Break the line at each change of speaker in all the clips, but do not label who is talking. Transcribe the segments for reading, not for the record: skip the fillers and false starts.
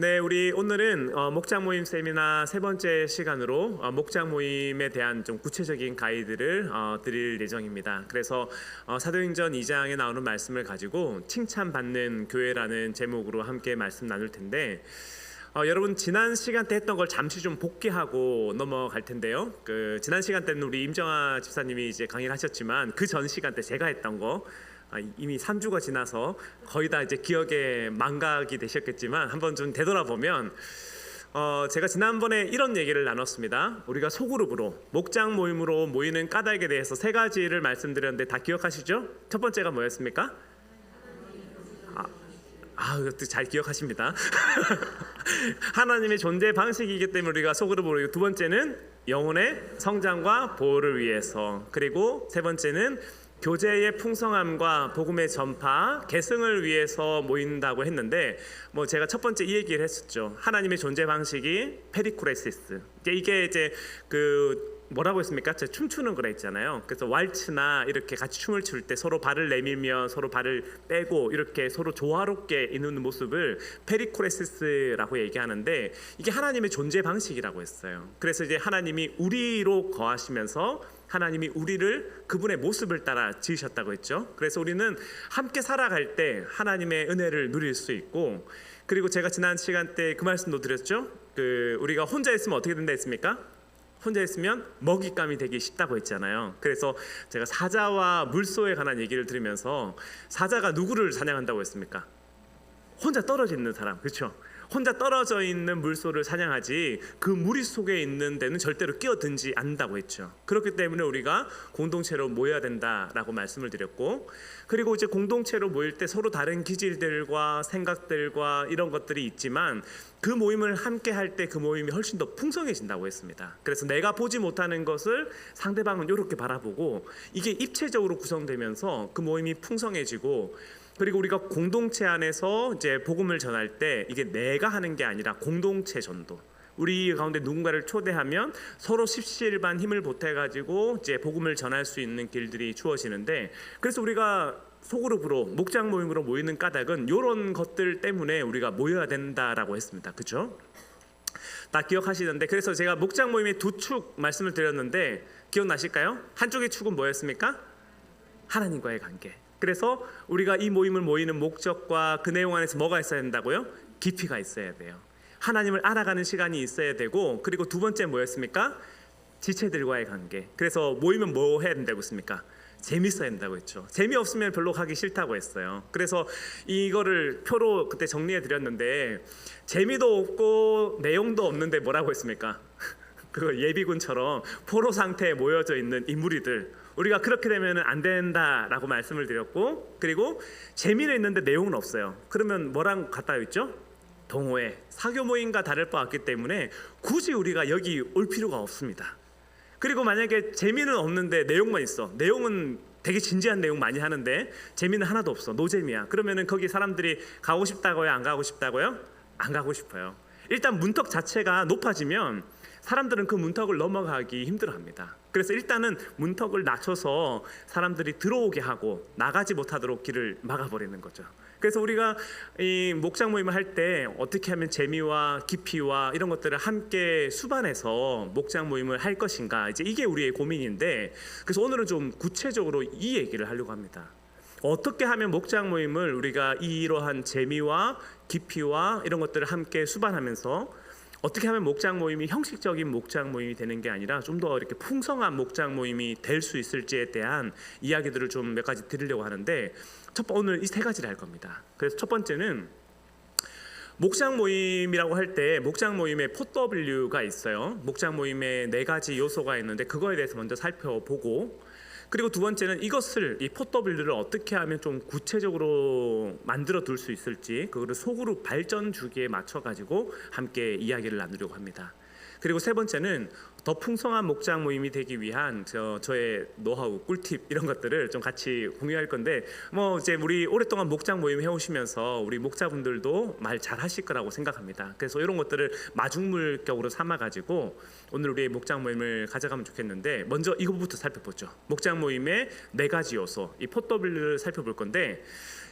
네, 우리 오늘은 목장 모임 세미나 세 번째 시간으로 목장 모임에 대한 좀 구체적인 가이드를 드릴 예정입니다. 그래서 사도행전 2장에 나오는 말씀을 가지고 칭찬받는 교회라는 제목으로 함께 말씀 나눌 텐데, 여러분 지난 시간 때 했던 걸 잠시 좀 복귀하고 넘어갈 텐데요. 지난 시간 때는 우리 임정아 집사님이 이제 강의를 하셨지만 그 전 시간 때 제가 했던 거 이미 3주가 지나서 거의 다 이제 기억에 망각이 되셨겠지만 한번 좀 되돌아보면 제가 지난번에 이런 얘기를 나눴습니다. 우리가 소그룹으로 목장 모임으로 모이는 까닭에 대해서 세 가지를 말씀드렸는데 다 기억하시죠? 첫 번째가 뭐였습니까? 이것도 잘 기억하십니다. 하나님의 존재 방식이기 때문에 우리가 소그룹으로. 두 번째는 영혼의 성장과 보호를 위해서, 그리고 세 번째는 교제의 풍성함과 복음의 전파, 계승을 위해서 모인다고 했는데, 제가 첫 번째 이 얘기를 했었죠. 하나님의 존재 방식이 페리쿠레시스. 이게 이제 뭐라고 했습니까? 제가 춤추는 거라 했잖아요. 그래서 왈츠나 이렇게 같이 춤을 출 때 서로 발을 내밀며 서로 발을 빼고 이렇게 서로 조화롭게 있는 모습을 페리쿠레시스라고 얘기하는데, 이게 하나님의 존재 방식이라고 했어요. 그래서 이제 하나님이 우리로 거하시면서 하나님이 우리를 그분의 모습을 따라 지으셨다고 했죠. 그래서 우리는 함께 살아갈 때 하나님의 은혜를 누릴 수 있고, 그리고 제가 지난 시간 때 그 말씀도 드렸죠. 우리가 혼자 있으면 어떻게 된다 했습니까? 혼자 있으면 먹잇감이 되기 쉽다고 했잖아요. 그래서 제가 사자와 물소에 관한 얘기를 들으면서, 사자가 누구를 사냥한다고 했습니까? 혼자 떨어져 있는 사람, 그렇죠? 혼자 떨어져 있는 물소를 사냥하지 그 무리 속에 있는 데는 절대로 끼어들지 않는다고 했죠. 그렇기 때문에 우리가 공동체로 모여야 된다라고 말씀을 드렸고, 그리고 이제 공동체로 모일 때 서로 다른 기질들과 생각들과 이런 것들이 있지만 그 모임을 함께 할 때 그 모임이 훨씬 더 풍성해진다고 했습니다. 그래서 내가 보지 못하는 것을 상대방은 이렇게 바라보고 이게 입체적으로 구성되면서 그 모임이 풍성해지고, 그리고 우리가 공동체 안에서 이제 복음을 전할 때 이게 내가 하는 게 아니라 공동체 전도, 우리 가운데 누군가를 초대하면 서로 십시일반 힘을 보태가지고 이제 복음을 전할 수 있는 길들이 주어지는데, 그래서 우리가 소그룹으로 목장 모임으로 모이는 까닭은 이런 것들 때문에 우리가 모여야 된다라고 했습니다. 그렇죠? 다 기억하시는데, 그래서 제가 목장 모임의 두 축 말씀을 드렸는데 기억나실까요? 한쪽의 축은 뭐였습니까? 하나님과의 관계. 그래서 우리가 이 모임을 모이는 목적과 그 내용 안에서 뭐가 있어야 된다고요? 깊이가 있어야 돼요. 하나님을 알아가는 시간이 있어야 되고, 그리고 두 번째 뭐였습니까? 지체들과의 관계. 그래서 모이면 뭐 해야 된다고 했습니까? 재밌어야 된다고 했죠. 재미없으면 별로 가기 싫다고 했어요. 그래서 이거를 표로 그때 정리해 드렸는데, 재미도 없고 내용도 없는데 뭐라고 했습니까? 그 예비군처럼 포로 상태에 모여져 있는 이 무리들, 우리가 그렇게 되면 안 된다라고 말씀을 드렸고, 그리고 재미는 있는데 내용은 없어요. 그러면 뭐랑 같다 했죠? 동호회, 사교 모임과 다를 바 없기 때문에 굳이 우리가 여기 올 필요가 없습니다. 그리고 만약에 재미는 없는데 내용만 있어, 내용은 되게 진지한 내용 많이 하는데 재미는 하나도 없어, 노잼이야. 그러면은 거기 사람들이 가고 싶다고요? 안 가고 싶다고요? 안 가고 싶어요. 일단 문턱 자체가 높아지면 사람들은 그 문턱을 넘어가기 힘들어합니다. 그래서 일단은 문턱을 낮춰서 사람들이 들어오게 하고 나가지 못하도록 길을 막아버리는 거죠. 그래서 우리가 이 목장 모임을 할 때 어떻게 하면 재미와 깊이와 이런 것들을 함께 수반해서 목장 모임을 할 것인가, 이제 이게 우리의 고민인데, 그래서 오늘은 좀 구체적으로 이 얘기를 하려고 합니다. 어떻게 하면 목장 모임을 우리가 이러한 재미와 깊이와 이런 것들을 함께 수반하면서 어떻게 하면 목장 모임이 형식적인 목장 모임이 되는 게 아니라 좀 더 이렇게 풍성한 목장 모임이 될 수 있을지에 대한 이야기들을 좀 몇 가지 드리려고 하는데, 오늘 이 세 가지를 할 겁니다. 그래서 첫 번째는 목장 모임이라고 할 때 목장 모임의 4W가 있어요. 목장 모임에 네 가지 요소가 있는데 그거에 대해서 먼저 살펴보고, 그리고 두 번째는 이것을, 이 4W를 어떻게 하면 좀 구체적으로 만들어 둘 수 있을지, 그거를 소그룹 발전 주기에 맞춰 가지고 함께 이야기를 나누려고 합니다. 그리고 세 번째는 더 풍성한 목장 모임이 되기 위한 저의 노하우, 꿀팁 이런 것들을 좀 같이 공유할 건데, 뭐 이제 우리 오랫동안 목장 모임 해오시면서 우리 목자분들도 말 잘하실 거라고 생각합니다. 그래서 이런 것들을 마중물격으로 삼아가지고 오늘 우리의 목장 모임을 가져가면 좋겠는데, 먼저 이거부터 살펴보죠. 목장 모임의 4가지 요소, 이 4W를 살펴볼 건데,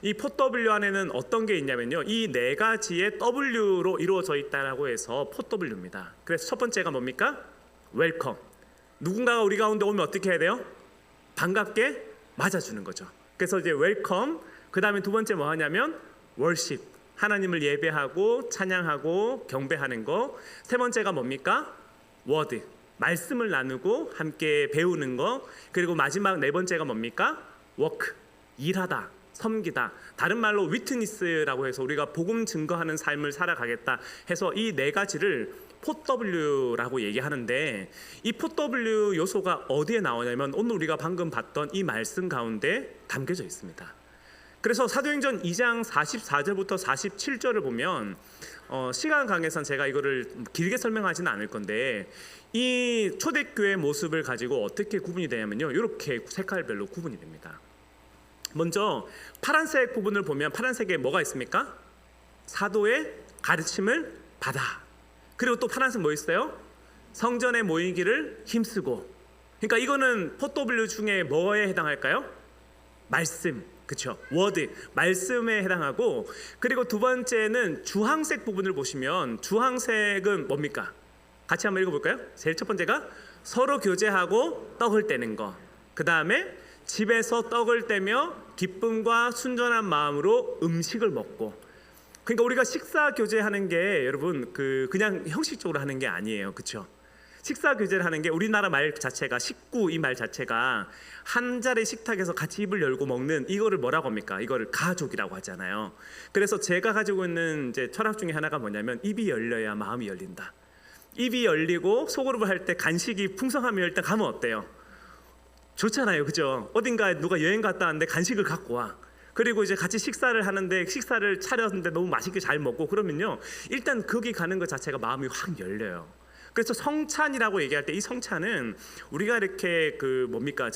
이 4W 안에는 어떤 게 있냐면요, 이 4가지의 W로 이루어져 있다라고 해서 4W입니다. 그래서 첫 번째가 뭡니까? 웰컴. 누군가가 우리 가운데 오면 어떻게 해야 돼요? 반갑게 맞아주는 거죠. 그래서 이제 웰컴. 그 다음에 두 번째 뭐 하냐면 월십. 하나님을 예배하고 찬양하고 경배하는 거. 세 번째가 뭡니까? 워드. 말씀을 나누고 함께 배우는 거. 그리고 마지막 4번째가 뭡니까? 워크. 일하다. 섬기다. 다른 말로 위트니스라고 해서 우리가 복음 증거하는 삶을 살아가겠다 해서 이 4가지를 4W라고 얘기하는데, 이 4W 요소가 어디에 나오냐면 오늘 우리가 방금 봤던 이 말씀 가운데 담겨져 있습니다. 그래서 사도행전 2장 44절부터 47절을 보면 시간 관계상 제가 이거를 길게 설명하지는 않을 건데, 이 초대교회 모습을 가지고 어떻게 구분이 되냐면요, 이렇게 색깔별로 구분이 됩니다. 먼저 파란색 부분을 보면 파란색에 뭐가 있습니까? 사도의 가르침을 받아. 그리고 또 파란색 뭐 있어요? 성전에 모이기를 힘쓰고. 그러니까 이거는 4W 중에 뭐에 해당할까요? 말씀, 그렇죠? 워드, 말씀에 해당하고. 그리고 두 번째는 주황색 부분을 보시면 주황색은 뭡니까? 같이 한번 읽어볼까요? 제일 첫 번째가 서로 교제하고 떡을 떼는 거. 그 다음에 집에서 떡을 떼며 기쁨과 순전한 마음으로 음식을 먹고. 그러니까 우리가 식사 교제하는 게 여러분 그냥 형식적으로 하는 게 아니에요, 그렇죠? 식사 교제를 하는 게 우리나라 말 자체가 식구, 이 말 자체가 한 자리 식탁에서 같이 입을 열고 먹는 이거를 뭐라고 합니까? 이거를 가족이라고 하잖아요. 그래서 제가 가지고 있는 이제 철학 중에 하나가 뭐냐면 입이 열려야 마음이 열린다. 입이 열리고 소그룹을 할 때 간식이 풍성하면 일단 가면 어때요? 좋잖아요, 그죠? 어딘가에 누가 여행 갔다 왔는데 간식을 갖고 와. 그리고 이제 같이 식사를 하는데 식사를 차렸는데 너무 맛있게 잘 먹고 그러면요, 일단 거기 가는 것 자체가 마음이 확 열려요. 그래서 성찬이라고 얘기할 때 이 성찬은 우리가 이렇게 뭡니까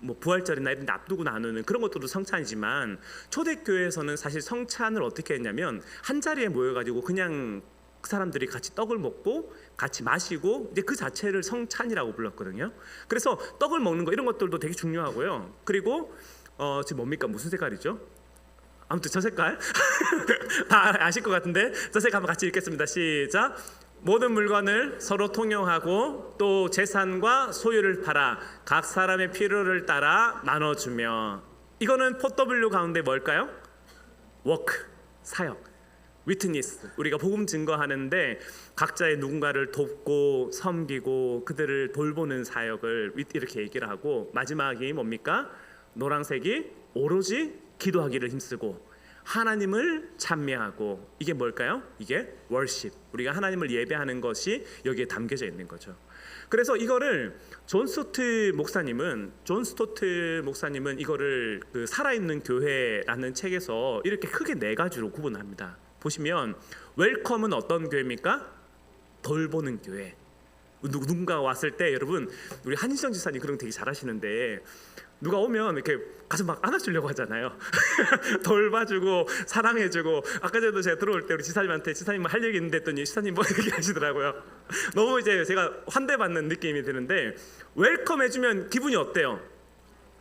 뭐 부활절이나 이런 데 앞두고 나누는 그런 것들도 성찬이지만, 초대교회에서는 사실 성찬을 어떻게 했냐면 한 자리에 모여가지고 그냥 그 사람들이 같이 떡을 먹고 같이 마시고 이제 그 자체를 성찬이라고 불렀거든요. 그래서 떡을 먹는 거 이런 것들도 되게 중요하고요. 그리고 지금 뭡니까? 무슨 색깔이죠? 아무튼 저 색깔 다 아실 것 같은데 저 색깔 한번 같이 읽겠습니다. 시작. 모든 물건을 서로 통용하고 또 재산과 소유를 팔아 각 사람의 필요를 따라 나눠주며. 이거는 4W 가운데 뭘까요? 워크, 사역. 위트니스, 우리가 복음 증거하는데 각자의 누군가를 돕고 섬기고 그들을 돌보는 사역을 이렇게 얘기를 하고, 마지막이 뭡니까? 노란색이 오로지 기도하기를 힘쓰고 하나님을 찬미하고. 이게 뭘까요? 이게 월십, 우리가 하나님을 예배하는 것이 여기에 담겨져 있는 거죠. 그래서 이거를 존 스토트 목사님은 이거를 살아있는 교회라는 책에서 이렇게 크게 4가지로 구분합니다. 보시면 웰컴은 어떤 교회입니까? 돌보는 교회. 누군가 왔을 때, 여러분 우리 한인성 지사님 그런 거 되게 잘하시는데, 누가 오면 이렇게 가서 막 안아주려고 하잖아요. 돌봐주고 사랑해주고. 아까 전에도 제가 들어올 때 우리 지사님한테 지사님 할 얘기 있는데 했더니 지사님 뭐 얘기하시더라고요. 너무 이제 제가 환대받는 느낌이 드는데, 웰컴 해주면 기분이 어때요?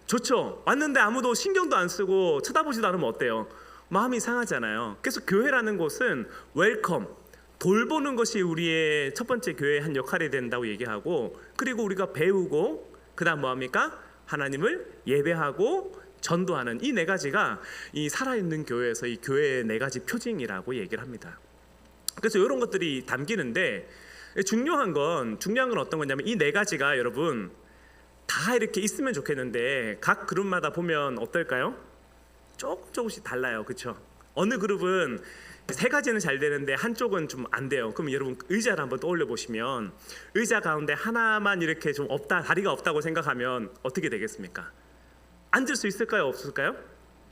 좋죠. 왔는데 아무도 신경도 안 쓰고 쳐다보지도 않으면 어때요? 마음이 상하잖아요. 그래서 교회라는 곳은 웰컴, 돌보는 것이 우리의 첫 번째 교회의 한 역할이 된다고 얘기하고, 그리고 우리가 배우고 그 다음 뭐합니까? 하나님을 예배하고 전도하는 이 4가지가 이 살아있는 교회에서 이 교회의 4가지 표징이라고 얘기를 합니다. 그래서 이런 것들이 담기는데, 중요한 건 어떤 거냐면 이 4가지가 여러분 다 이렇게 있으면 좋겠는데 각 그룹마다 보면 어떨까요? 조금씩 달라요, 그렇죠? 어느 그룹은 3가지는 잘 되는데 한쪽은 좀 안 돼요. 그럼 여러분 의자를 한번 떠올려 보시면 의자 가운데 하나만 이렇게 좀 없다, 다리가 없다고 생각하면 어떻게 되겠습니까? 앉을 수 있을까요, 없을까요?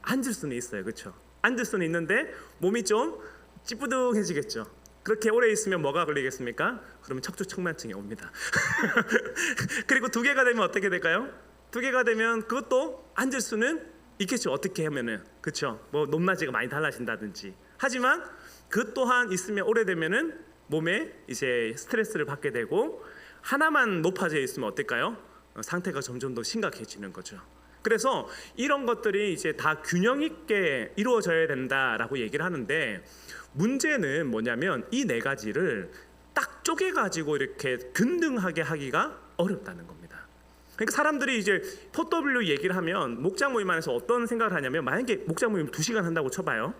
앉을 수는 있어요, 그렇죠? 앉을 수는 있는데 몸이 좀 찌뿌둥해지겠죠. 그렇게 오래 있으면 뭐가 걸리겠습니까? 그러면 척추측만증이 옵니다. 그리고 두 개가 되면 어떻게 될까요? 두 개가 되면 그것도 앉을 수는 있겠죠. 어떻게 하면은, 그렇죠? 뭐 높낮이가 많이 달라진다든지. 하지만 그 또한 있으면 오래되면은 몸에 이제 스트레스를 받게 되고, 하나만 높아져 있으면 어떨까요? 상태가 점점 더 심각해지는 거죠. 그래서 이런 것들이 이제 다 균형 있게 이루어져야 된다라고 얘기를 하는데, 문제는 뭐냐면 이 네 가지를 딱 쪼개 가지고 이렇게 균등하게 하기가 어렵다는 겁니다. 그러니까 사람들이 이제 POW 얘기를 하면 목장 모임 안에서 어떤 생각을 하냐면, 만약에 목장 모임 2시간 한다고 쳐봐요.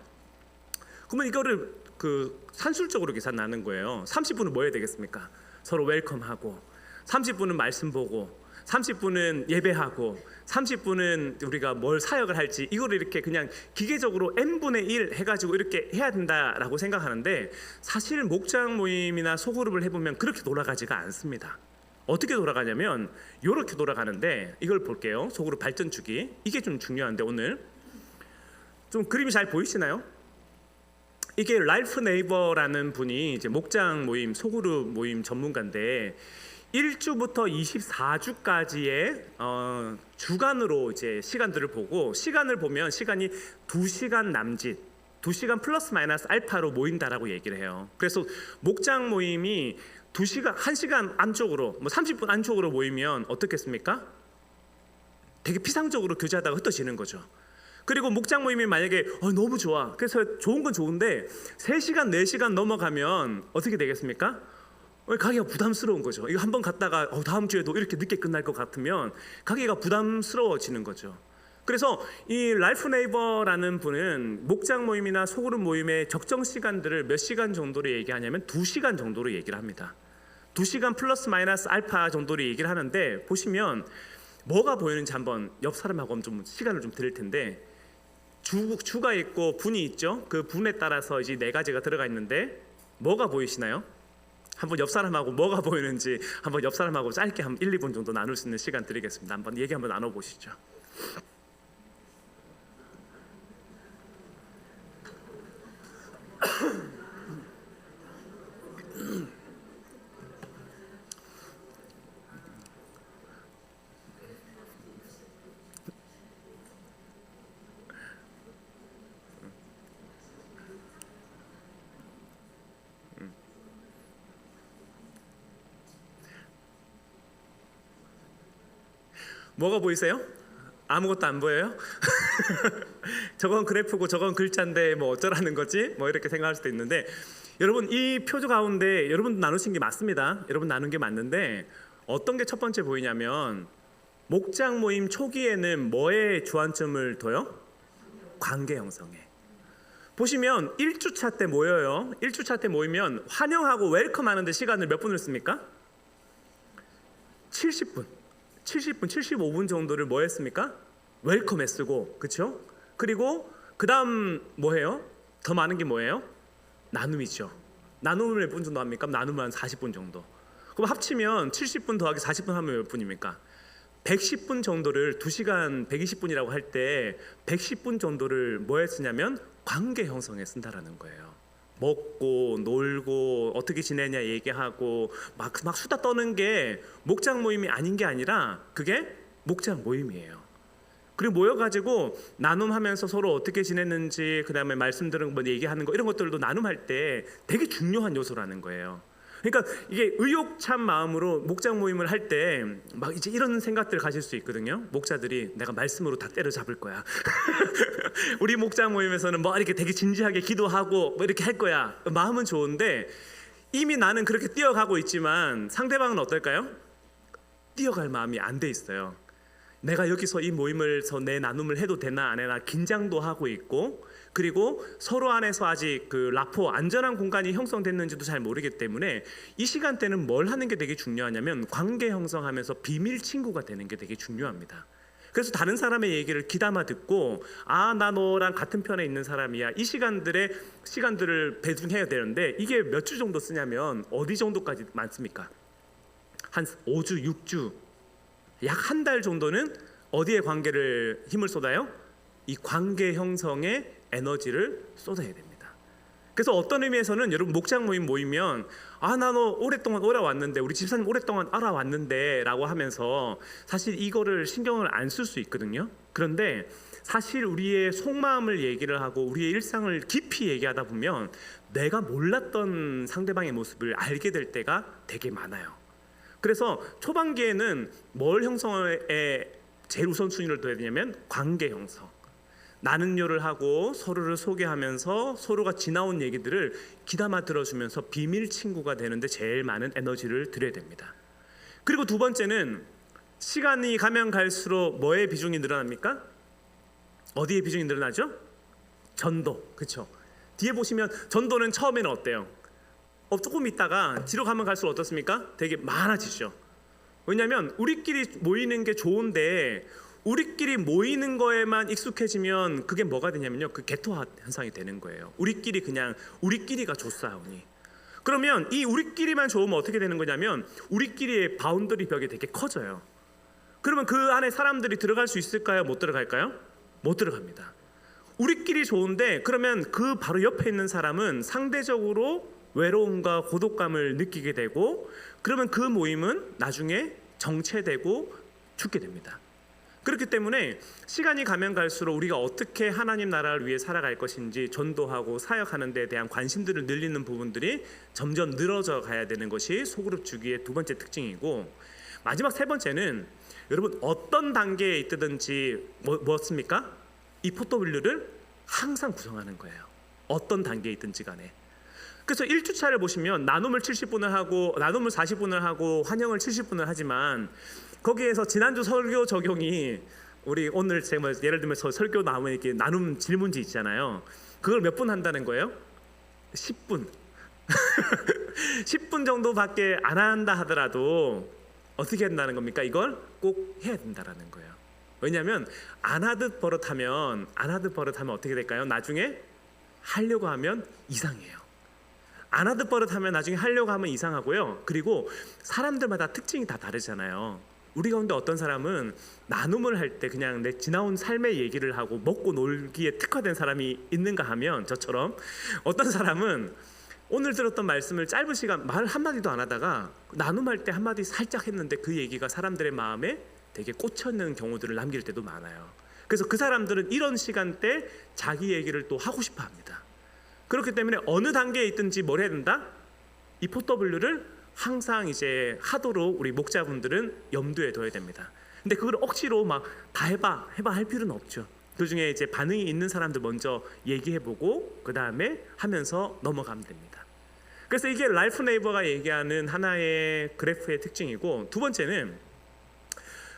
그러면 이거를 그 산술적으로 계산하는 거예요. 30분은 뭐 해야 되겠습니까? 서로 웰컴하고, 30분은 말씀 보고, 30분은 예배하고, 30분은 우리가 뭘 사역을 할지, 이거를 이렇게 그냥 기계적으로 n분의 1 해가지고 이렇게 해야 된다라고 생각하는데, 사실 목장 모임이나 소그룹을 해보면 그렇게 돌아가지가 않습니다. 어떻게 돌아가냐면 이렇게 돌아가는데, 이걸 볼게요. 소그룹 발전 주기, 이게 좀 중요한데, 오늘 좀 그림이 잘 보이시나요? 이게 라이프 네이버라는 분이 이제 목장 모임, 소그룹 모임 전문가인데, 1주부터 24주까지의 주간으로 이제 시간들을 보고, 시간을 보면 시간이 2시간 남짓, 2시간 플러스 마이너스 알파로 모인다라고 얘기를 해요. 그래서 목장 모임이 2시간, 1시간 안쪽으로, 뭐 30분 안쪽으로 모이면 어떻겠습니까? 되게 피상적으로 교제하다가 흩어지는 거죠. 그리고 목장 모임이 만약에 너무 좋아, 그래서 좋은 건 좋은데 3시간, 4시간 넘어가면 어떻게 되겠습니까? 가기가 부담스러운 거죠. 이거 한번 갔다가 다음 주에도 이렇게 늦게 끝날 것 같으면 가기가 부담스러워지는 거죠. 그래서 이 라이프 네이버라는 분은 목장 모임이나 소그룹 모임의 적정 시간들을 몇 시간 정도로 얘기하냐면 2시간 정도로 얘기를 합니다. 2시간 플러스 마이너스 알파 정도로 얘기를 하는데, 보시면 뭐가 보이는지 한번 옆 사람하고 좀 시간을 좀 드릴 텐데, 주가 있고 분이 있죠. 그 분에 따라서 이제 4가지가 들어가 있는데, 뭐가 보이시나요? 한번 옆 사람하고 뭐가 보이는지 한번 옆 사람하고 짧게 한 1, 2분 정도 나눌 수 있는 시간 드리겠습니다. 한번 얘기 한번 나눠보시죠. 뭐가 보이세요? 아무것도 안 보여요? 저건 그래프고 저건 글자인데 뭐 어쩌라는 거지? 뭐 이렇게 생각할 수도 있는데, 여러분 이 표조 가운데 여러분 나누신 게 맞습니다. 여러분 나눈 게 맞는데, 어떤 게 첫 번째 보이냐면, 목장 모임 초기에는 뭐에 주안점을 둬요? 관계 형성에. 보시면 1주차 때 모여요. 1주차 때 모이면 환영하고 웰컴 하는데 시간을 몇 분을 씁니까? 70분, 75분 정도를 뭐 했습니까? 웰컴에 쓰고, 그렇죠? 그리고 그 다음 뭐 해요? 더 많은 게 뭐예요? 나눔이죠. 나눔을 몇 분 정도 합니까? 나눔을 한 40분 정도. 그럼 합치면 70분 더하기 40분 하면 몇 분입니까? 110분 정도를, 2시간 120분이라고 할 때 110분 정도를 뭐에 쓰냐면 관계 형성에 쓴다라는 거예요. 먹고 놀고 어떻게 지내냐 얘기하고 막 수다 떠는 게 목장 모임이 아닌 게 아니라 그게 목장 모임이에요. 그리고 모여가지고 나눔하면서 서로 어떻게 지냈는지, 그 다음에 말씀 들은 거 얘기하는 거, 이런 것들도 나눔할 때 되게 중요한 요소라는 거예요. 그러니까 이게 의욕찬 마음으로 목장 모임을 할 때 막 이제 이런 생각들을 가질 수 있거든요. 목자들이 내가 말씀으로 다 때려잡을 거야. 우리 목장 모임에서는 뭐 이렇게 되게 진지하게 기도하고 뭐 이렇게 할 거야. 마음은 좋은데 이미 나는 그렇게 뛰어가고 있지만 상대방은 어떨까요? 뛰어갈 마음이 안 돼 있어요. 내가 여기서 이 모임에서 내 나눔을 해도 되나 안 되나 긴장도 하고 있고, 그리고 서로 안에서 아직 그 라포, 안전한 공간이 형성됐는지도 잘 모르기 때문에 이 시간대는 뭘 하는 게 되게 중요하냐면 관계 형성하면서 비밀 친구가 되는 게 되게 중요합니다. 그래서 다른 사람의 얘기를 귀담아 듣고, 나 너랑 같은 편에 있는 사람이야, 이 시간들을 배분해야 되는데, 이게 몇 주 정도 쓰냐면 어디 정도까지 많습니까? 한 5주, 6주, 약 한 달 정도는 어디에 관계를 힘을 쏟아요? 이 관계 형성에 에너지를 쏟아야 됩니다. 그래서 어떤 의미에서는 여러분 목장 모임 모이면 나 너 오랫동안 오래왔는데 우리 집사님 오랫동안 알아왔는데 라고 하면서 사실 이거를 신경을 안 쓸 수 있거든요. 그런데 사실 우리의 속마음을 얘기를 하고 우리의 일상을 깊이 얘기하다 보면 내가 몰랐던 상대방의 모습을 알게 될 때가 되게 많아요. 그래서 초반기에는 뭘 형성에 제일 우선순위를 둬야 되냐면 관계 형성, 나는요를 하고 서로를 소개하면서 서로가 지나온 얘기들을 귀담아 들어주면서 비밀 친구가 되는데 제일 많은 에너지를 들여야 됩니다. 그리고 두 번째는 시간이 가면 갈수록 뭐의 비중이 늘어납니까? 어디의 비중이 늘어나죠? 전도. 그렇죠? 뒤에 보시면 전도는 처음에는 어때요? 조금 있다가 뒤로 가면 갈수록 어떻습니까? 되게 많아지죠. 왜냐하면 우리끼리 모이는 게 좋은데 우리끼리 모이는 거에만 익숙해지면 그게 뭐가 되냐면요, 그 개토화 현상이 되는 거예요. 우리끼리가 좋사오니. 그러면 이 우리끼리만 좋으면 어떻게 되는 거냐면 우리끼리의 바운더리 벽이 되게 커져요. 그러면 그 안에 사람들이 들어갈 수 있을까요? 못 들어갈까요? 못 들어갑니다. 우리끼리 좋은데 그러면 그 바로 옆에 있는 사람은 상대적으로 외로움과 고독감을 느끼게 되고, 그러면 그 모임은 나중에 정체되고 죽게 됩니다. 그렇기 때문에 시간이 가면 갈수록 우리가 어떻게 하나님 나라를 위해 살아갈 것인지 전도하고 사역하는 데 대한 관심들을 늘리는 부분들이 점점 늘어져 가야 되는 것이 소그룹 주기의 두 번째 특징이고, 마지막 세 번째는 여러분 어떤 단계에 있든지 뭐였습니까? 이 포토블루를 항상 구성하는 거예요. 어떤 단계에 있든지 간에. 그래서 1주차를 보시면 나눔을 70분을 하고 나눔을 40분을 하고 환영을 70분을 하지만 거기에서 지난주 설교 적용이 우리 오늘 제가 예를 들면 설교 나오면 이렇게 나눔 질문지 있잖아요. 그걸 몇 분 한다는 거예요? 10분. 10분 정도밖에 안 한다 하더라도 어떻게 한다는 겁니까? 이걸 꼭 해야 된다라는 거예요. 왜냐하면 안 하듯 버릇하면 어떻게 될까요? 나중에 하려고 하면 이상해요. 안 하듯 버릇하면 나중에 하려고 하면 이상하고요. 그리고 사람들마다 특징이 다 다르잖아요. 우리 가운데 어떤 사람은 나눔을 할 때 그냥 내 지나온 삶의 얘기를 하고 먹고 놀기에 특화된 사람이 있는가 하면 저처럼, 어떤 사람은 오늘 들었던 말씀을 짧은 시간 말 한마디도 안 하다가 나눔할 때 한마디 살짝 했는데 그 얘기가 사람들의 마음에 되게 꽂혀있는 경우들을 남길 때도 많아요. 그래서 그 사람들은 이런 시간대 자기 얘기를 또 하고 싶어 합니다. 그렇기 때문에 어느 단계에 있든지 뭘 해야 된다? 이 포터블루를 항상 이제 하도록 우리 목자분들은 염두에 둬야 됩니다. 근데 그걸 억지로 막 다 해봐 할 필요는 없죠. 그 중에 이제 반응이 있는 사람들 먼저 얘기해보고 그 다음에 하면서 넘어가면 됩니다. 그래서 이게 라이프 네이버가 얘기하는 하나의 그래프의 특징이고, 두 번째는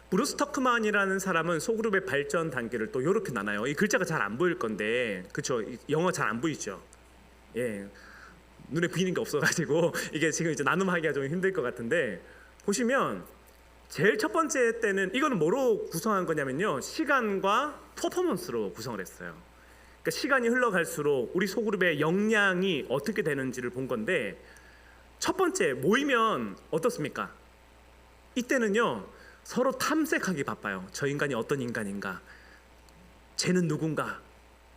브루스 터크만이라는 사람은 소그룹의 발전 단계를 또 이렇게 나눠요. 이 글자가 잘 안 보일 건데, 그렇죠? 영어 잘 안 보이죠? 예, 눈에 보이는 게 없어가지고 이게 지금 이제 나눔하기가 좀 힘들 것 같은데, 보시면 제일 첫 번째 때는 이거는 뭐로 구성한 거냐면요, 시간과 퍼포먼스로 구성을 했어요. 그러니까 시간이 흘러갈수록 우리 소그룹의 역량이 어떻게 되는지를 본 건데, 첫 번째 모이면 어떻습니까? 이때는요 서로 탐색하기 바빠요. 저 인간이 어떤 인간인가, 쟤는 누군가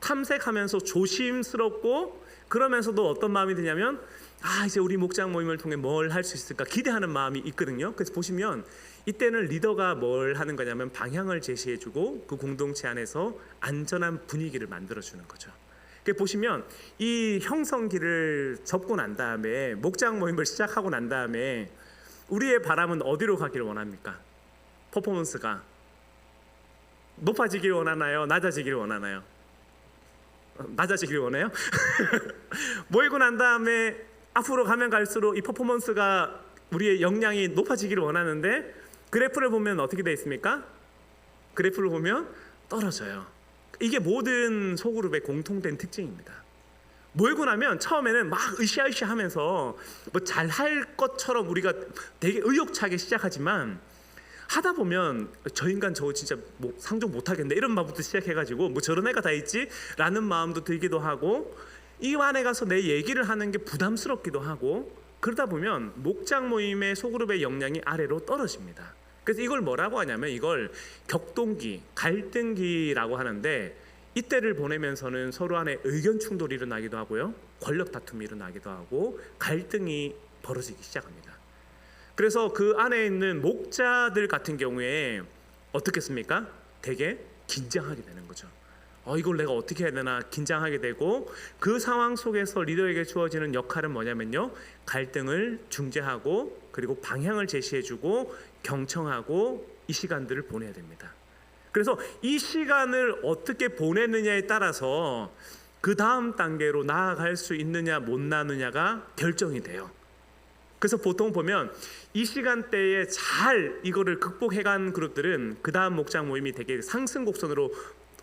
탐색하면서 조심스럽고, 그러면서도 어떤 마음이 드냐면 이제 우리 목장 모임을 통해 뭘 할 수 있을까 기대하는 마음이 있거든요. 그래서 보시면 이때는 리더가 뭘 하는 거냐면 방향을 제시해주고 그 공동체 안에서 안전한 분위기를 만들어주는 거죠. 그래서 보시면 이 형성기를 접고 난 다음에, 목장 모임을 시작하고 난 다음에 우리의 바람은 어디로 가기를 원합니까? 퍼포먼스가 높아지기를 원하나요? 낮아지기를 원하나요? 낮아지기를 원해요? 모이고 난 다음에 앞으로 가면 갈수록 이 퍼포먼스가, 우리의 역량이 높아지기를 원하는데 그래프를 보면 어떻게 돼 있습니까? 그래프를 보면 떨어져요. 이게 모든 소그룹의 공통된 특징입니다. 모이고 나면 처음에는 막 으쌰으쌰 하면서 뭐 잘할 것처럼 우리가 되게 의욕차게 시작하지만, 하다 보면 저 인간 저거 진짜 뭐 상종 못하겠네 이런 마음부터 시작해가지고 뭐 저런 애가 다 있지? 라는 마음도 들기도 하고, 이 안에 가서 내 얘기를 하는 게 부담스럽기도 하고, 그러다 보면 목장 모임의 소그룹의 역량이 아래로 떨어집니다. 그래서 이걸 뭐라고 하냐면 이걸 격동기, 갈등기라고 하는데, 이때를 보내면서는 서로 안에 의견 충돌이 일어나기도 하고요, 권력 다툼이 일어나기도 하고 갈등이 벌어지기 시작합니다. 그래서 그 안에 있는 목자들 같은 경우에 어떻겠습니까? 되게 긴장하게 되는 거죠. 이걸 내가 어떻게 해야 되나 긴장하게 되고, 그 상황 속에서 리더에게 주어지는 역할은 뭐냐면요, 갈등을 중재하고 그리고 방향을 제시해주고 경청하고 이 시간들을 보내야 됩니다. 그래서 이 시간을 어떻게 보내느냐에 따라서 그 다음 단계로 나아갈 수 있느냐 못 나느냐가 결정이 돼요. 그래서 보통 보면 이 시간대에 잘 이거를 극복해간 그룹들은 그 다음 목장 모임이 되게 상승 곡선으로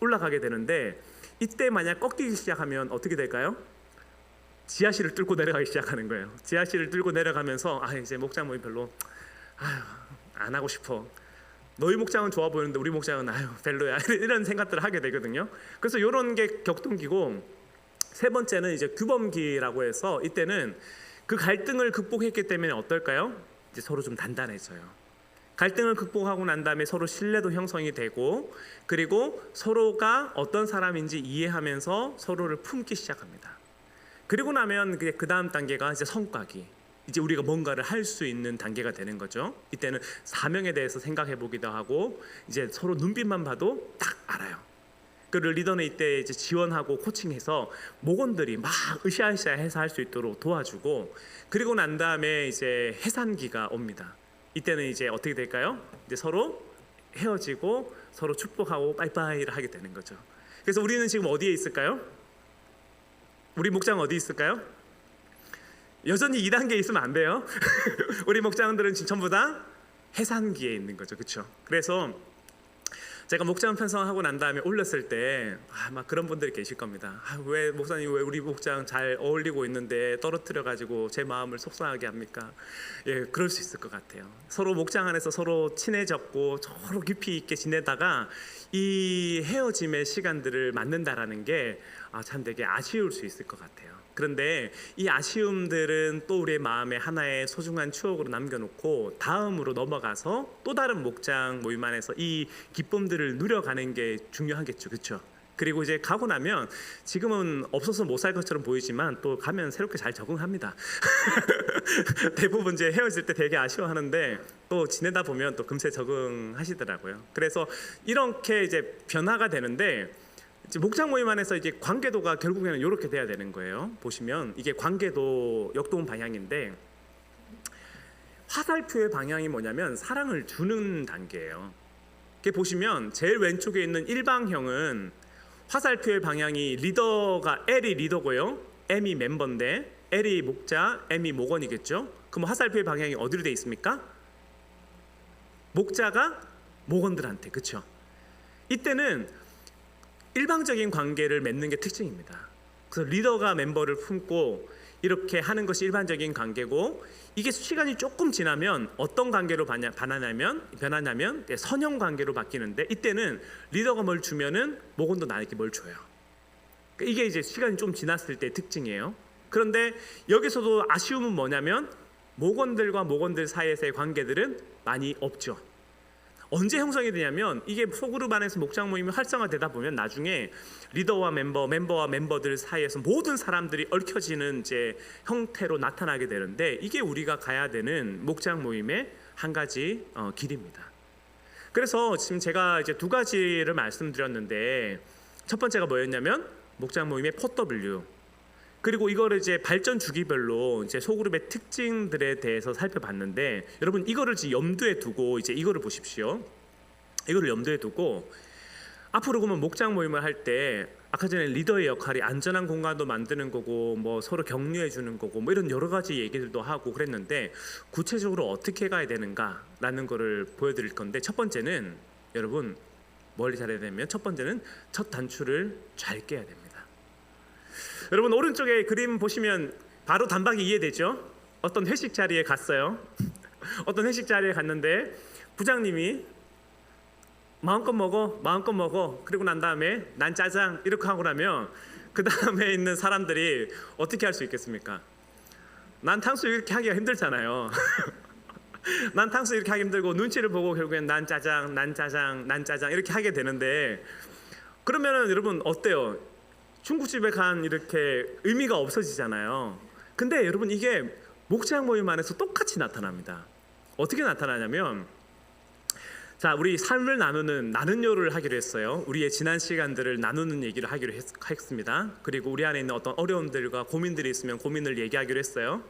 올라가게 되는데, 이때 만약 꺾이기 시작하면 어떻게 될까요? 지하실을 뚫고 내려가기 시작하는 거예요. 지하실을 뚫고 내려가면서 이제 목장 모임 별로 안 하고 싶어, 너희 목장은 좋아 보이는데 우리 목장은 별로야, 이런 생각들을 하게 되거든요. 그래서 이런 게 격동기고, 세 번째는 이제 규범기라고 해서 이때는 그 갈등을 극복했기 때문에 어떨까요? 이제 서로 좀 단단해져요. 갈등을 극복하고 난 다음에 서로 신뢰도 형성이 되고, 그리고 서로가 어떤 사람인지 이해하면서 서로를 품기 시작합니다. 그리고 나면 그 다음 단계가 이제 성과기, 이제 우리가 뭔가를 할 수 있는 단계가 되는 거죠. 이때는 사명에 대해서 생각해 보기도 하고, 이제 서로 눈빛만 봐도 딱 알아요. 그 리더는 이때 이제 지원하고 코칭해서 목원들이 막 으쌰으쌰해서 할 수 있도록 도와주고, 그리고 난 다음에 이제 해산기가 옵니다. 이때는 이제 어떻게 될까요? 이제 서로 헤어지고 서로 축복하고 빠이빠이를 하게 되는 거죠. 그래서 우리는 지금 어디에 있을까요? 우리 목장 어디 있을까요? 여전히 2단계에 있으면 안 돼요. 우리 목장들은 지금 전부 다 해산기에 있는 거죠, 그렇죠? 그래서 제가 목장 편성하고 난 다음에 올렸을 때 막 그런 분들이 계실 겁니다. 왜 목사님, 왜 우리 목장 잘 어울리고 있는데 떨어뜨려 가지고 제 마음을 속상하게 합니까? 예, 그럴 수 있을 것 같아요. 서로 목장 안에서 서로 친해졌고 서로 깊이 있게 지내다가 이 헤어짐의 시간들을 맞는다라는 게 참 되게 아쉬울 수 있을 것 같아요. 그런데 이 아쉬움들은 또 우리의 마음에 하나의 소중한 추억으로 남겨놓고 다음으로 넘어가서 또 다른 목장 모임 안에서 이 기쁨들을 누려가는 게 중요하겠죠, 그렇죠? 그리고 이제 가고 나면 지금은 없어서 못 살 것처럼 보이지만 또 가면 새롭게 잘 적응합니다. 대부분 이제 헤어질 때 되게 아쉬워하는데 또 지내다 보면 또 금세 적응하시더라고요. 그래서 이렇게 이제 변화가 되는데, 이제 목장 모임 안에서 이제 관계도가 결국에는 이렇게 돼야 되는 거예요. 보시면 이게 관계도 역동 방향인데, 화살표의 방향이 뭐냐면 사랑을 주는 단계예요. 이렇게 보시면 제일 왼쪽에 있는 일방형은 화살표의 방향이 리더가 L이 리더고요, M이 멤버인데 L이 목자, M이 목원이겠죠. 그럼 화살표의 방향이 어디로 돼 있습니까? 목자가 목원들한테, 그렇죠? 이때는 일방적인 관계를 맺는 게 특징입니다. 그래서 리더가 멤버를 품고 이렇게 하는 것이 일반적인 관계고, 이게 시간이 조금 지나면 어떤 관계로 변하냐면 선형 관계로 바뀌는데, 이때는 리더가 뭘 주면은 목원도 나에게 뭘 줘요. 이게 이제 시간이 좀 지났을 때의 특징이에요. 그런데 여기서도 아쉬움은 뭐냐면 목원들과 목원들 사이에서의 관계들은 많이 없죠. 언제 형성이 되냐면, 이게 소그룹 안에서 목장 모임이 활성화되다 보면 나중에 리더와 멤버와 멤버들 사이에서 모든 사람들이 얽혀지는 이제 형태로 나타나게 되는데, 이게 우리가 가야 되는 목장 모임의 한 가지 길입니다. 그래서 지금 제가 이제 두 가지를 말씀드렸는데, 첫 번째가 뭐였냐면 목장 모임의 4W, 그리고 이거를 이제 발전 주기별로 이제 소그룹의 특징들에 대해서 살펴봤는데, 여러분 이거를 지금 염두에 두고 이제 이거를 보십시오. 이거를 염두에 두고 앞으로 그러면 목장 모임을 할 때 아까 전에 리더의 역할이 안전한 공간도 만드는 거고, 뭐 서로 격려해 주는 거고, 뭐 이런 여러 가지 얘기들도 하고 그랬는데, 구체적으로 어떻게 가야 되는가라는 거를 보여드릴 건데, 첫 번째는 여러분 뭘 잘해야 되냐면, 첫 번째는 첫 단추를 잘 깨야 됩니다. 여러분 오른쪽에 그림 보시면 바로 단박이 이해되죠? 어떤 회식 자리에 갔어요. 어떤 회식 자리에 갔는데 부장님이 마음껏 먹어 그리고 난 다음에 난 짜장 이렇게 하고 나면 그 다음에 있는 사람들이 어떻게 할 수 있겠습니까? 난 탕수육 이렇게 하기가 힘들잖아요. 난 탕수육 이렇게 하기 힘들고 눈치를 보고 결국엔 난 짜장 이렇게 하게 되는데, 그러면은 여러분 어때요? 중국집에 간 이렇게 의미가 없어지잖아요. 근데 여러분 이게 목장 모임 안에서 똑같이 나타납니다. 어떻게 나타나냐면, 자, 우리 삶을 나누는 나눔요를 하기로 했어요. 우리의 지난 시간들을 나누는 얘기를 하기로 했습니다. 그리고 우리 안에 있는 어떤 어려움들과 고민들이 있으면 고민을 얘기하기로 했어요.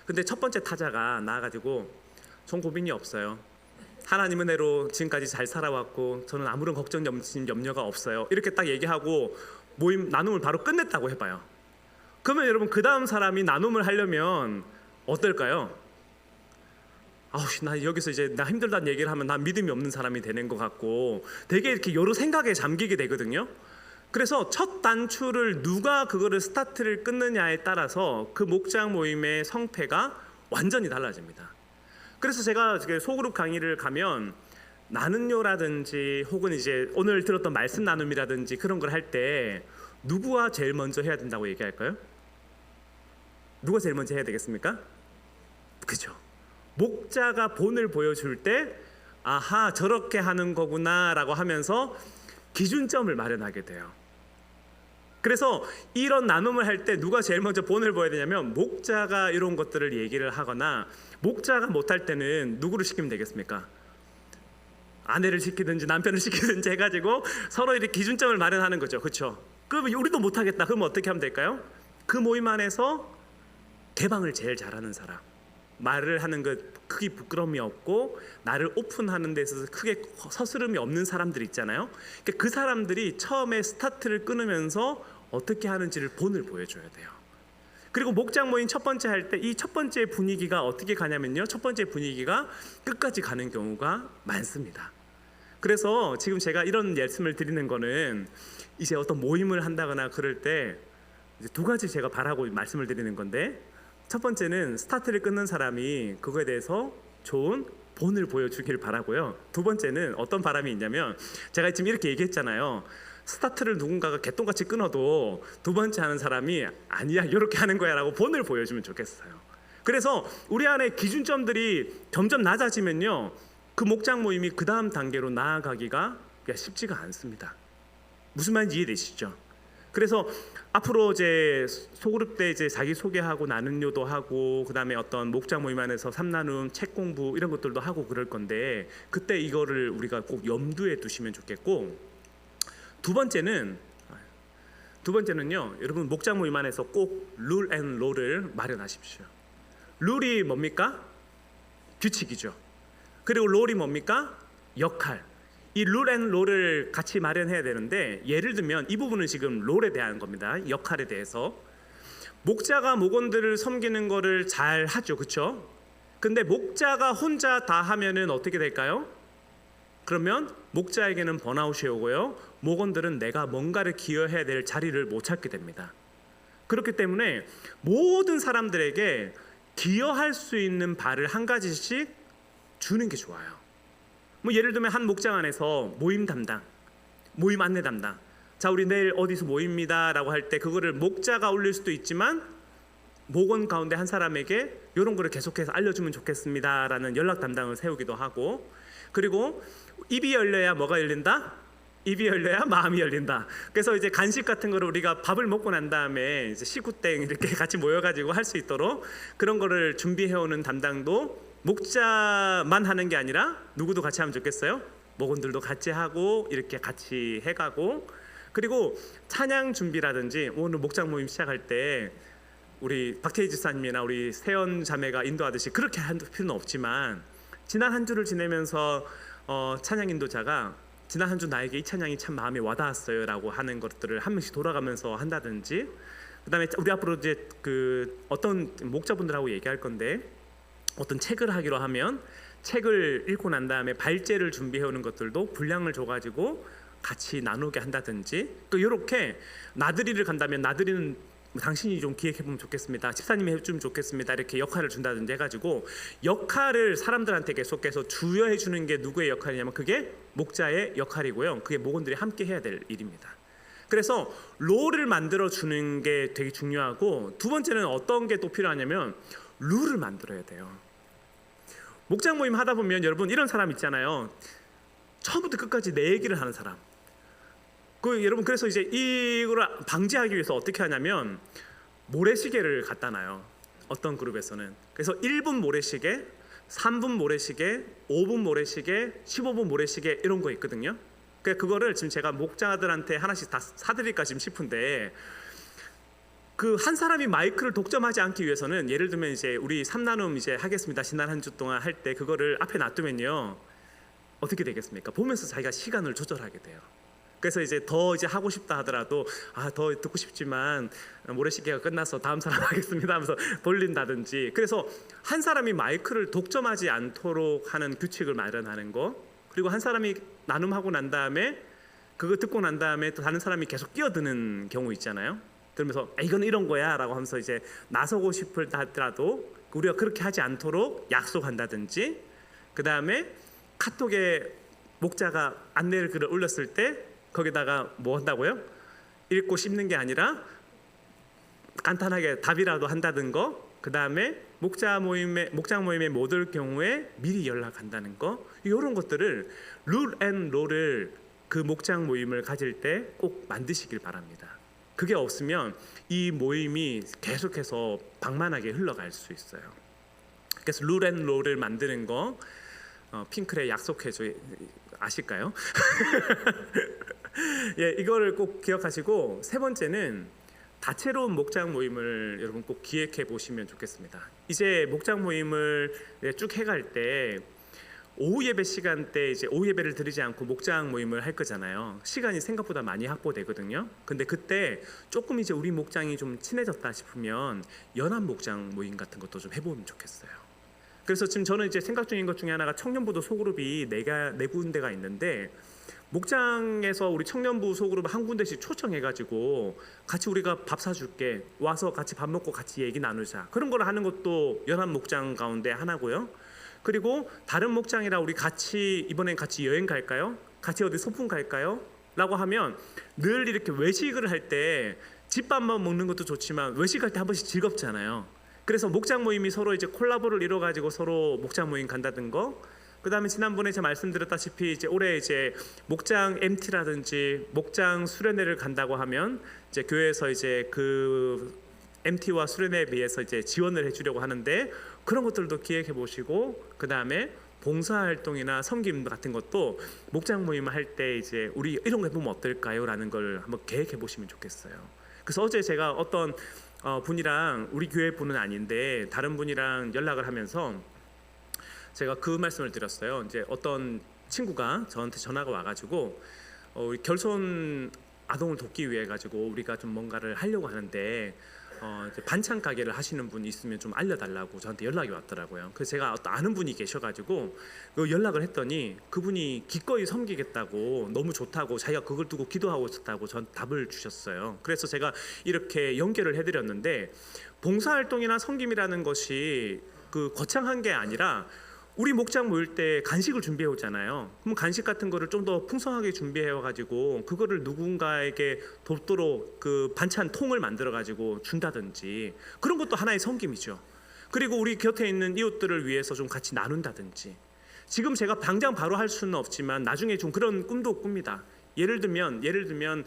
근데 첫 번째 타자가 나와가지고 전 고민이 없어요. 하나님 은혜로 지금까지 잘 살아왔고 저는 아무런 걱정 염려가 없어요. 이렇게 딱 얘기하고 모임 나눔을 바로 끝냈다고 해봐요. 그러면 여러분 그 다음 사람이 나눔을 하려면 어떨까요? 아우, 나 여기서 이제 나 힘들다는 얘기를 하면 나 믿음이 없는 사람이 되는 것 같고 되게 이렇게 여러 생각에 잠기게 되거든요. 그래서 첫 단추를 누가 그거를 스타트를 끊느냐에 따라서 그 목장 모임의 성패가 완전히 달라집니다. 그래서 제가 소그룹 강의를 가면 나눔요라든지 혹은 이제 오늘 들었던 말씀 나눔이라든지 그런 걸 할 때 누구와 제일 먼저 해야 된다고 얘기할까요? 누가 제일 먼저 해야 되겠습니까? 그죠? 목자가 본을 보여줄 때 아하, 저렇게 하는 거구나라고 하면서 기준점을 마련하게 돼요. 그래서 이런 나눔을 할 때 누가 제일 먼저 본을 보여야 되냐면, 목자가 이런 것들을 얘기를 하거나 목자가 못할 때는 누구를 시키면 되겠습니까? 아내를 시키든지 남편을 시키든지 해가지고 서로 이렇게 기준점을 마련하는 거죠. 그렇죠? 그럼 우리도 못하겠다. 그럼 어떻게 하면 될까요? 그 모임 안에서 개방을 제일 잘하는 사람, 말을 하는 것 크게 부끄러움이 없고 나를 오픈하는 데 있어서 크게 서스름이 없는 사람들 있잖아요. 그러니까 그 사람들이 처음에 스타트를 끊으면서 어떻게 하는지를 본을 보여줘야 돼요. 그리고 목장 모임 첫 번째 할 때 이 첫 번째 분위기가 어떻게 가냐면요, 첫 번째 분위기가 끝까지 가는 경우가 많습니다. 그래서 지금 제가 이런 말씀을 드리는 거는 이제 어떤 모임을 한다거나 그럴 때 이제 두 가지 제가 바라고 말씀을 드리는 건데, 첫 번째는 스타트를 끊는 사람이 그거에 대해서 좋은 본을 보여주길 바라고요. 두 번째는 어떤 바람이 있냐면, 제가 지금 이렇게 얘기했잖아요. 스타트를 누군가가 개똥같이 끊어도 두 번째 하는 사람이 아니야, 이렇게 하는 거야 라고 본을 보여주면 좋겠어요. 그래서 우리 안에 기준점들이 점점 낮아지면요, 그 목장 모임이 그 다음 단계로 나아가기가 쉽지가 않습니다. 무슨 말인지 이해되시죠? 그래서 앞으로 이제 소그룹 때 이제 자기 소개하고 나눔요도 하고, 그다음에 어떤 목장 모임 안에서 삼나눔, 책 공부 이런 것들도 하고 그럴 건데, 그때 이거를 우리가 꼭 염두에 두시면 좋겠고, 두 번째는요, 여러분 목장 모임 안에서 꼭 룰 앤 롤을 마련하십시오. 룰이 뭡니까? 규칙이죠. 그리고 롤이 뭡니까? 역할. 이 룰 앤 롤을 같이 마련해야 되는데, 예를 들면 이 부분은 지금 롤에 대한 겁니다. 역할에 대해서. 목자가 목원들을 섬기는 거를 잘 하죠, 그렇죠? 근데 목자가 혼자 다 하면은 어떻게 될까요? 그러면 목자에게는 번아웃이 오고요, 목원들은 내가 뭔가를 기여해야 될 자리를 못 찾게 됩니다. 그렇기 때문에 모든 사람들에게 기여할 수 있는 바를 한 가지씩 주는 게 좋아요. 뭐 예를 들면 한 목장 안에서 모임 담당, 모임 안내 담당, 자 우리 내일 어디서 모입니다 라고 할 때 그거를 목자가 올릴 수도 있지만 목원 가운데 한 사람에게 이런 거를 계속해서 알려주면 좋겠습니다 라는 연락 담당을 세우기도 하고, 그리고 입이 열려야 뭐가 열린다? 입이 열려야 마음이 열린다. 그래서 이제 간식 같은 거를 우리가 밥을 먹고 난 다음에 이제 식구땡 이렇게 같이 모여가지고 할 수 있도록 그런 거를 준비해오는 담당도 목자만 하는 게 아니라 누구도 같이 하면 좋겠어요? 목원들도 같이 하고 이렇게 같이 해가고, 그리고 찬양 준비라든지 오늘 목장 모임 시작할 때 우리 박태희 집사님이나 우리 세연 자매가 인도하듯이 그렇게 할 필요는 없지만, 지난 한 주를 지내면서 찬양 인도자가 지난 한 주 나에게 이 찬양이 참 마음에 와닿았어요 라고 하는 것들을 한 명씩 돌아가면서 한다든지, 그다음에 우리 앞으로 이제 그 어떤 목자분들하고 얘기할 건데, 어떤 책을 하기로 하면 책을 읽고 난 다음에 발제를 준비해오는 것들도 분량을 줘가지고 같이 나누게 한다든지, 또 이렇게 나들이를 간다면 나들이는 당신이 좀 기획해보면 좋겠습니다, 집사님이 해주면 좋겠습니다, 이렇게 역할을 준다든지 해가지고 역할을 사람들한테 계속해서 주여해 주는 게 누구의 역할이냐면 그게 목자의 역할이고요, 그게 목원들이 함께 해야 될 일입니다. 그래서 롤을 만들어 주는 게 되게 중요하고, 두 번째는 어떤 게 또 필요하냐면 룰을 만들어야 돼요. 목장 모임 하다 보면 여러분 이런 사람 있잖아요. 처음부터 끝까지 내 얘기를 하는 사람. 여러분 그래서 이제 이걸 방지하기 위해서 어떻게 하냐면 모래시계를 갖다 놔요. 어떤 그룹에서는. 그래서 1분 모래시계, 3분 모래시계, 5분 모래시계, 15분 모래시계 이런 거 있거든요. 그거를 지금 제가 목자들한테 하나씩 다 사드릴까 지금 싶은데, 그 한 사람이 마이크를 독점하지 않기 위해서는 예를 들면 이제 우리 3나눔 이제 하겠습니다. 지난 한 주 동안 할 때 그거를 앞에 놔두면요 어떻게 되겠습니까? 보면서 자기가 시간을 조절하게 돼요. 그래서 이제 더 이제 하고 싶다 하더라도 더 듣고 싶지만 모래시계가 끝나서 다음 사람 하겠습니다 하면서 돌린다든지. 그래서 한 사람이 마이크를 독점하지 않도록 하는 규칙을 마련하는 거, 그리고 한 사람이 나눔하고 난 다음에 그거 듣고 난 다음에 또 다른 사람이 계속 끼어드는 경우 있잖아요. 그러면서 이건 이런 거야 라고 하면서 이제 나서고 싶을 하더라도 우리가 그렇게 하지 않도록 약속한다든지, 그 다음에 카톡에 목자가 안내를 글을 올렸을 때 거기다가 뭐 한다고요? 읽고 씹는 게 아니라 간단하게 답이라도 한다는 거, 그 다음에 목장 모임에 못 올 경우에 미리 연락한다는 거, 이런 것들을 룰 앤 롤을 그 목장 모임을 가질 때 꼭 만드시길 바랍니다. 그게 없으면 이 모임이 계속해서 방만하게 흘러갈 수 있어요. 그래서 룰 앤 롤을 만드는 거, 핑클의 약속해줘 아실까요? 예, 이거를 꼭 기억하시고, 세 번째는 다채로운 목장 모임을 여러분 꼭 기획해 보시면 좋겠습니다. 이제 목장 모임을 쭉 해갈 때 오후 예배 시간 때 이제 오후 예배를 드리지 않고 목장 모임을 할 거잖아요. 시간이 생각보다 많이 확보되거든요. 근데 그때 조금 이제 우리 목장이 좀 친해졌다 싶으면 연합 목장 모임 같은 것도 좀 해보면 좋겠어요. 그래서 지금 저는 이제 생각 중인 것 중에 하나가 청년부도 소그룹이 네 군데가 있는데, 목장에서 우리 청년부 소그룹 한 군데씩 초청해가지고 같이 우리가 밥 사줄게, 와서 같이 밥 먹고 같이 얘기 나누자, 그런 걸 하는 것도 연합 목장 가운데 하나고요. 그리고 다른 목장이라 우리 같이 이번엔 같이 여행 갈까요? 같이 어디 소풍 갈까요? 라고 하면 늘 이렇게 외식을 할 때 집밥만 먹는 것도 좋지만 외식할 때 한 번씩 즐겁잖아요. 그래서 목장 모임이 서로 이제 콜라보를 이뤄가지고 서로 목장 모임 간다든 거, 그 다음에 지난번에 제가 말씀드렸다시피 이제 올해 이제 목장 MT라든지 목장 수련회를 간다고 하면 이제 교회에서 이제 그 MT와 수련회에 비해서 이제 지원을 해주려고 하는데, 그런 것들도 기획해 보시고, 그 다음에 봉사활동이나 섬김 같은 것도 목장 모임을 할 때 이제 우리 이런 거 해보면 어떨까요? 라는 걸 한번 계획해 보시면 좋겠어요. 그래서 어제 제가 어떤 분이랑, 우리 교회 분은 아닌데 다른 분이랑 연락을 하면서 제가 그 말씀을 드렸어요. 이제 어떤 친구가 저한테 전화가 와가지고 우리 결손 아동을 돕기 위해 가지고 우리가 좀 뭔가를 하려고 하는데 이제 반찬 가게를 하시는 분이 있으면 좀 알려달라고 저한테 연락이 왔더라고요. 그래서 제가 어떤 아는 분이 계셔가지고 연락을 했더니 그분이 기꺼이 섬기겠다고, 너무 좋다고, 자기가 그걸 두고 기도하고 있었다고 전 답을 주셨어요. 그래서 제가 이렇게 연결을 해드렸는데, 봉사활동이나 섬김이라는 것이 그 거창한 게 아니라 우리 목장 모일 때 간식을 준비해 오잖아요. 그럼 간식 같은 거를 좀 더 풍성하게 준비해 와가지고 그거를 누군가에게 돕도록 그 반찬 통을 만들어 가지고 준다든지, 그런 것도 하나의 섬김이죠. 그리고 우리 곁에 있는 이웃들을 위해서 좀 같이 나눈다든지. 지금 제가 당장 바로 할 수는 없지만 나중에 좀 그런 꿈도 꿉니다. 예를 들면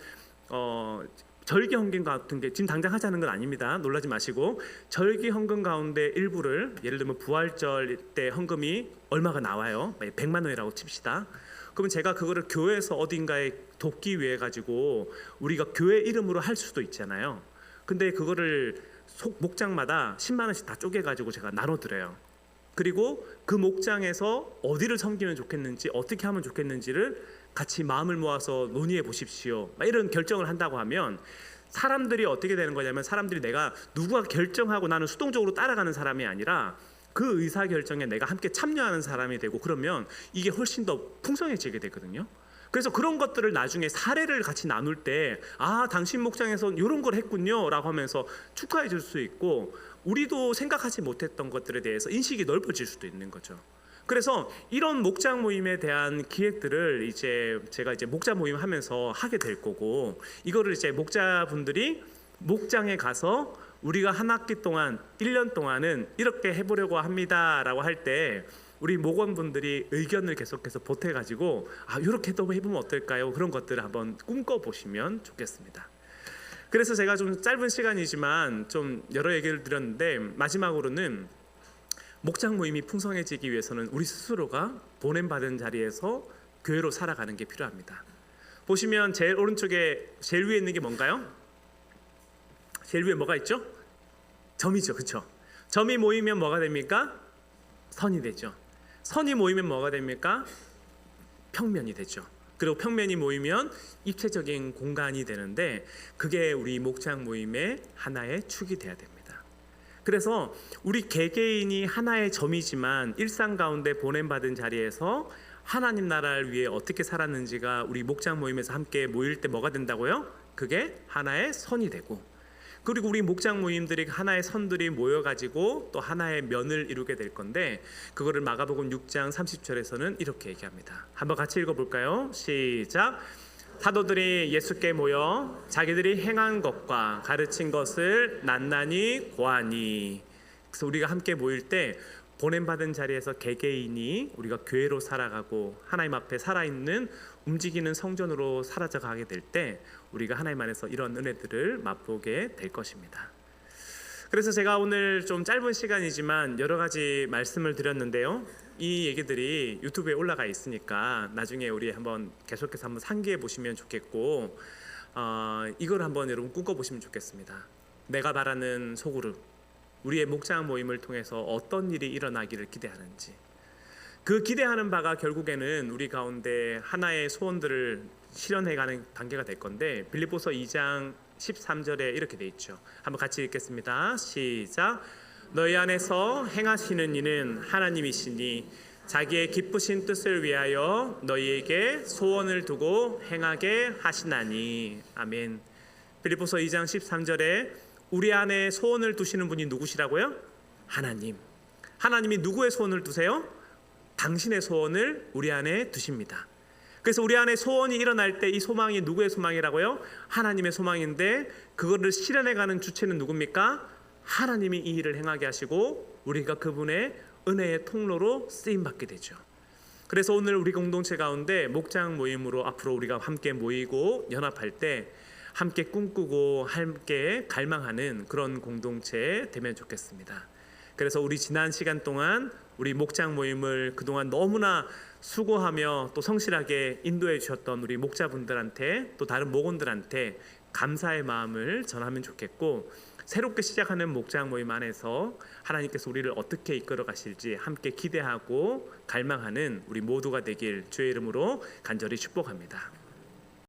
절기 헌금 같은 게 지금 당장 하자는 건 아닙니다. 놀라지 마시고, 절기 헌금 가운데 일부를, 예를 들면 부활절 때 헌금이 얼마가 나와요. 100만 원이라고 칩시다. 그러면 제가 그거를 교회에서 어딘가에 돕기 위해 가지고 우리가 교회 이름으로 할 수도 있잖아요. 근데 그거를 목장마다 10만 원씩 다 쪼개 가지고 제가 나눠드려요. 그리고 그 목장에서 어디를 섬기면 좋겠는지, 어떻게 하면 좋겠는지를 같이 마음을 모아서 논의해 보십시오, 이런 결정을 한다고 하면 사람들이 어떻게 되는 거냐면, 사람들이 내가 누가 결정하고 나는 수동적으로 따라가는 사람이 아니라 그 의사 결정에 내가 함께 참여하는 사람이 되고, 그러면 이게 훨씬 더 풍성해지게 되거든요. 그래서 그런 것들을 나중에 사례를 같이 나눌 때, 당신 목장에서 이런 걸 했군요 라고 하면서 축하해 줄 수 있고, 우리도 생각하지 못했던 것들에 대해서 인식이 넓어질 수도 있는 거죠. 그래서 이런 목장 모임에 대한 기획들을 이제 제가 이제 목자 모임 하면서 하게 될 거고, 이거를 이제 목자분들이 목장에 가서 우리가 한 학기 동안 1년 동안은 이렇게 해보려고 합니다라고 할 때 우리 목원분들이 의견을 계속해서 보태가지고 이렇게도 해보면 어떨까요? 그런 것들을 한번 꿈꿔보시면 좋겠습니다. 그래서 제가 좀 짧은 시간이지만 좀 여러 얘기를 드렸는데 마지막으로는 목장 모임이 풍성해지기 위해서는 우리 스스로가 보냄받은 자리에서 교회로 살아가는 게 필요합니다. 보시면 제일 오른쪽에 제일 위에 있는 게 뭔가요? 제일 위에 뭐가 있죠? 점이죠, 그렇죠? 점이 모이면 뭐가 됩니까? 선이 되죠. 선이 모이면 뭐가 됩니까? 평면이 되죠. 그리고 평면이 모이면 입체적인 공간이 되는데 그게 우리 목장 모임의 하나의 축이 돼야 됩니다. 그래서 우리 개개인이 하나의 점이지만 일상 가운데 보냄받은 자리에서 하나님 나라를 위해 어떻게 살았는지가 우리 목장 모임에서 함께 모일 때 뭐가 된다고요? 그게 하나의 선이 되고, 그리고 우리 목장 모임들이 하나의 선들이 모여가지고 또 하나의 면을 이루게 될 건데, 그거를 마가복음 6장 30절에서는 이렇게 얘기합니다. 한번 같이 읽어볼까요? 시작. 사도들이 예수께 모여 자기들이 행한 것과 가르친 것을 낱낱이 고하니. 그래서 우리가 함께 모일 때 보냄받은 자리에서 개개인이 우리가 교회로 살아가고 하나님 앞에 살아있는 움직이는 성전으로 사라져가게 될 때 우리가 하나님 안에서 이런 은혜들을 맛보게 될 것입니다. 그래서 제가 오늘 좀 짧은 시간이지만 여러 가지 말씀을 드렸는데요, 이 얘기들이 유튜브에 올라가 있으니까 나중에 우리 한번 계속해서 한번 상기해 보시면 좋겠고, 이걸 한번 여러분 꿈꿔보시면 좋겠습니다. 내가 바라는 소그룹, 우리의 목장 모임을 통해서 어떤 일이 일어나기를 기대하는지, 그 기대하는 바가 결국에는 우리 가운데 하나의 소원들을 실현해가는 단계가 될 건데, 빌립보서 2장 13절에 이렇게 돼 있죠. 한번 같이 읽겠습니다. 시작. 너희 안에서 행하시는 이는 하나님이시니 자기의 기쁘신 뜻을 위하여 너희에게 소원을 두고 행하게 하시나니. 아멘. 빌립보서 2장 13절에 우리 안에 소원을 두시는 분이 누구시라고요? 하나님. 하나님이 누구의 소원을 두세요? 당신의 소원을 우리 안에 두십니다. 그래서 우리 안에 소원이 일어날 때 이 소망이 누구의 소망이라고요? 하나님의 소망인데, 그거를 실현해가는 주체는 누굽니까? 하나님이 이 일을 행하게 하시고 우리가 그분의 은혜의 통로로 쓰임받게 되죠. 그래서 오늘 우리 공동체 가운데 목장 모임으로 앞으로 우리가 함께 모이고 연합할 때 함께 꿈꾸고 함께 갈망하는 그런 공동체 되면 좋겠습니다. 그래서 우리 지난 시간 동안 우리 목장 모임을 그동안 너무나 수고하며 또 성실하게 인도해 주셨던 우리 목자분들한테 또 다른 목원들한테 감사의 마음을 전하면 좋겠고, 새롭게 시작하는 목장 모임 안에서 하나님께서 우리를 어떻게 이끌어 가실지 함께 기대하고 갈망하는 우리 모두가 되길 주의 이름으로 간절히 축복합니다.